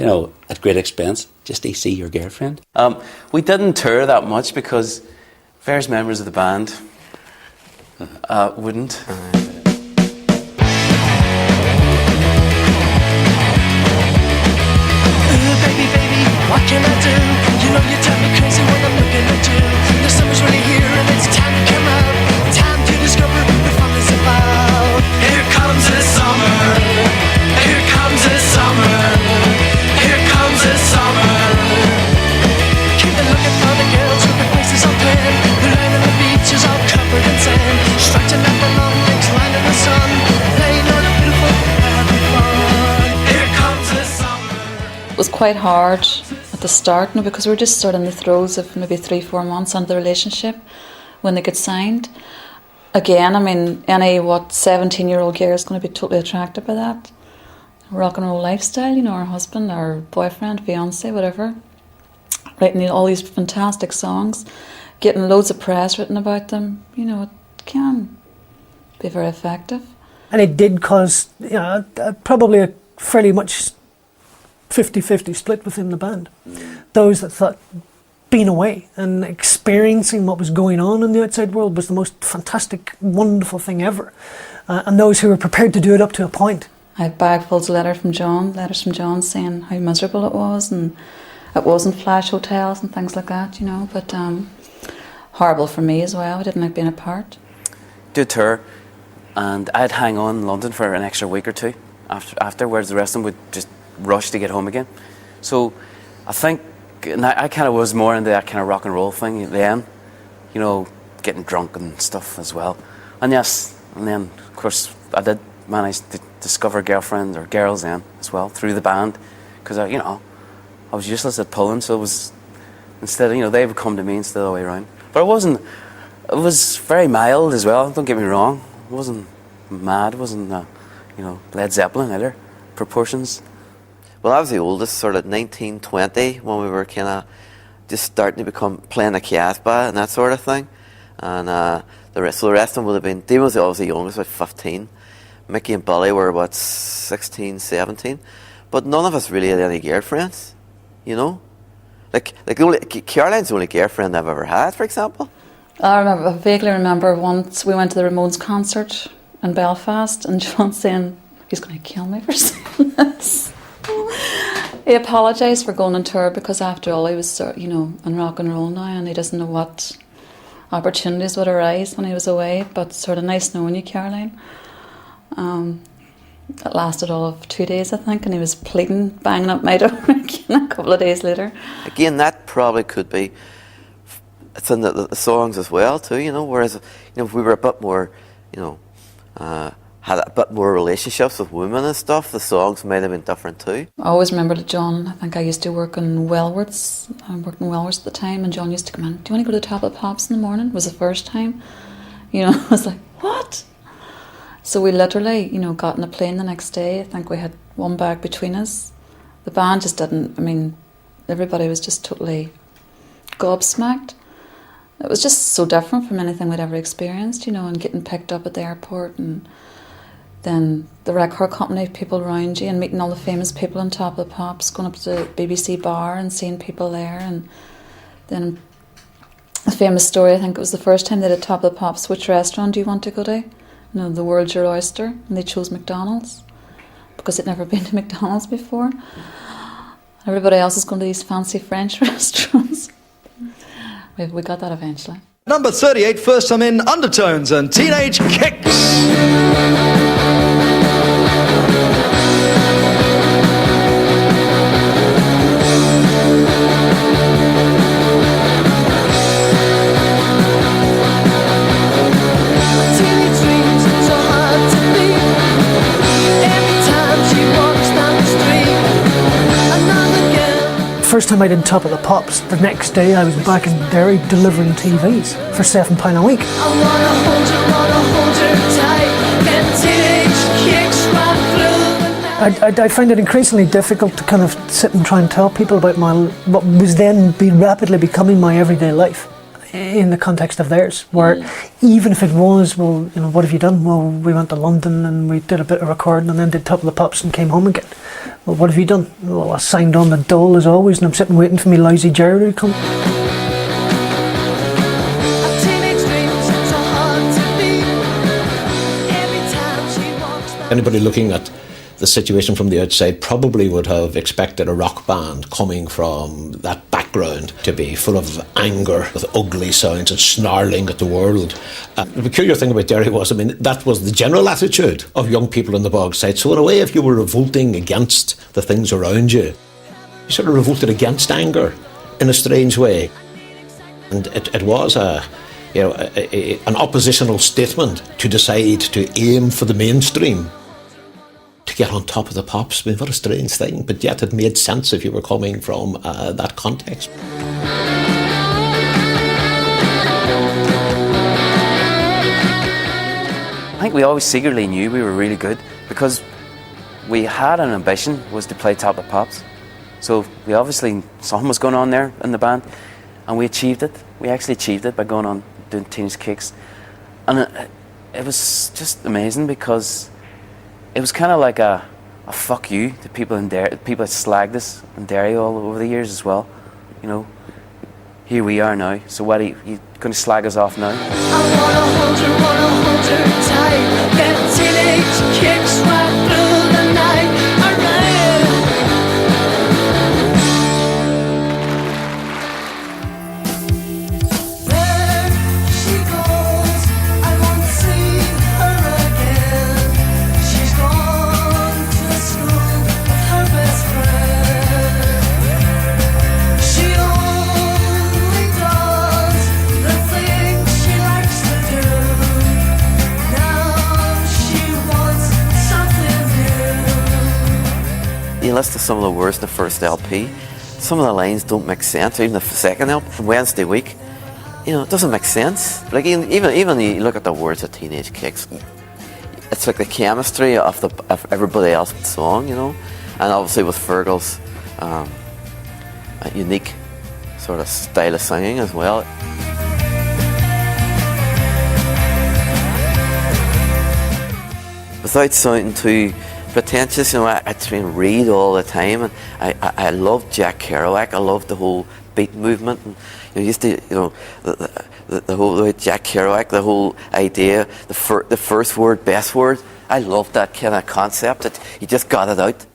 at great expense, just to see your girlfriend? We didn't tour that much because various members of the band wouldn't. Baby, what can I do? You know you drive me crazy when I'm looking at you. The summer's really here and it's time to come out. Time to discover what fun is about. Here comes the summer. Here comes the summer. Here comes the summer. Keep on looking for the girls with their faces all tan. The line on the beach is all covered in sand. Stretching out the long legs, lying in the sun. Playing on a beautiful, having fun. Here comes the summer. It was quite hard at the start, because we were just sort of in the throes of maybe 3-4 months into the relationship when they got signed. Again, any 17-year-old girl is going to be totally attracted by that rock and roll lifestyle, our husband, our boyfriend, fiance, whatever, writing all these fantastic songs, getting loads of press written about them. It can be very effective. And it did cause probably a fairly much 50-50 split within the band. Those that thought being away and experiencing what was going on in the outside world was the most fantastic, wonderful thing ever. And those who were prepared to do it up to a point. I had bagfuls of letters from John saying how miserable it was, and it wasn't flash hotels and things like that, but horrible for me as well. I didn't like being apart. Do a tour, and I'd hang on in London for an extra week or two after, whereas the rest of them would just rush to get home again. So I think, and I kind of was more into that kind of rock and roll thing then, getting drunk and stuff as well. And then of course I did manage to discover girlfriends or girls then as well through the band, because I was useless at pulling, so it was instead they would come to me instead of the way around. But it was very mild as well, don't get me wrong. It wasn't mad, it wasn't Led Zeppelin either, proportions. Well, I was the oldest, sort of 19, 20, when we were kind of just starting to playing the Casbah and that sort of thing. And the rest of them would have been, Damon was obviously the youngest, about 15. Mickey and Billy were, 16, 17. But none of us really had any girlfriends, Like Caroline's the only girlfriend I've ever had, for example. I vaguely remember once we went to the Ramones concert in Belfast, and John saying he's going to kill me for saying this. He apologised for going on tour because after all he was in rock and roll now, and he doesn't know what opportunities would arise when he was away, but sort of nice knowing you, Caroline. It lasted all of 2 days, I think, and he was pleading, banging up my door again a couple of days later. Again, that probably could be, it's in the songs as well too, whereas if we were a bit more, had a bit more relationships with women and stuff, the songs might have been different too. I always remember that John, I think I used to work in Wellwards. I worked in Wellwards at the time, and John used to come in, do you want to go to the Top of the Pops in the morning? It was the first time. I was like, what? So we literally, got in a plane the next day. I think we had one bag between us. The band just didn't, everybody was just totally gobsmacked. It was just so different from anything we'd ever experienced, and getting picked up at the airport, and then the record company, people around you, and meeting all the famous people on Top of the Pops, going up to the BBC bar and seeing people there. And then a famous story, I think it was the first time they did Top of the Pops, which restaurant do you want to go to? The world's your oyster, and they chose McDonald's because they'd never been to McDonald's before. Everybody else is going to these fancy French restaurants. We got that eventually. Number 38, first time in, Undertones and Teenage Kicks. First time I did Top of the Pops, the next day I was back in Derry delivering TVs for £7 a week. I find it increasingly difficult to kind of sit and try and tell people about what was then rapidly becoming my everyday life. in the context of theirs, where even if it was, well, you know, what have you done? Well, we went to London and we did a bit of recording and then did Top of the Pops and came home again. Well, what have you done? Well, I signed on the dole as always, and I'm sitting waiting for me lousy Jerry to come. Anybody looking at the situation from the outside probably would have expected a rock band coming from that background to be full of anger with ugly sounds and snarling at the world. The peculiar thing about Derry was, I mean, that was the general attitude of young people in the Bogside. So in a way, if you were revolting against the things around you, you sort of revolted against anger in a strange way. And it was an oppositional statement to decide to aim for the mainstream, to get on top of the pops. I mean, what a strange thing, but yet it made sense if you were coming from that context. I think we always secretly knew we were really good because we had an ambition, was to play Top of the Pops. So we obviously, something was going on there in the band, and we achieved it. We actually achieved it by going on doing Teenage Kicks. And it was just amazing because it was kind of like a fuck you to people in Derry, people that slagged us in Derry all over the years as well. You know, here we are now. So what, are you going to slag us off now? I wanna hold her tight. Get teenage kicks right through the night. There she goes, I won't see her again. She's gone to school with her best friend. She only does the things she likes to do. Now she wants something new. You listen to some of the words in the first LP. Some of the lines don't make sense. Even the second LP, Wednesday week, you know, it doesn't make sense. Like even you look at the words of Teenage Kicks, it's like the chemistry of everybody else's song, you know, and obviously with Fergal's a unique sort of style of singing as well. Without sounding too pretentious, you know, I try and read all the time, and I love Jack Kerouac. I love the whole beat movement, and you know, used to, you know, the whole Jack Kerouac, the whole idea, the first word, best word. I love that kind of concept. That you just got it out.